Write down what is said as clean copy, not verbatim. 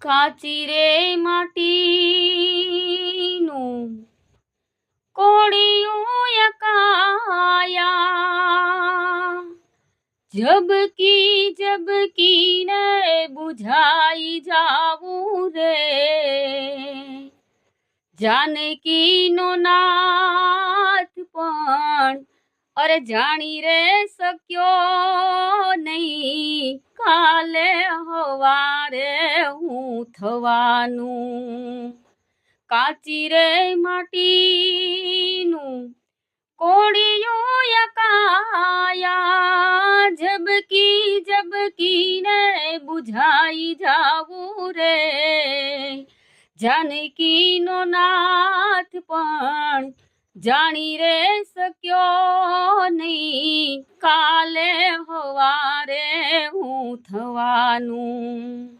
કાચી રે માટીનું કોળિયું યકાયા, ઝબકી ઝબકીને બુઝાઈ જાવું રે, જાનકીનો નાથ પણ અરે જાણી રે શક્યો નહીં, કાલે હવારે હું થવાનું. કાચી રે માટીનું કોળિયું યકાયા, ઝબકી ઝબકીને બુઝાઈ જાવું રે, જાનકીનો નાથ પણ જાણી રે શક્યો નહીં, કાલે હવારે હું થવાનું.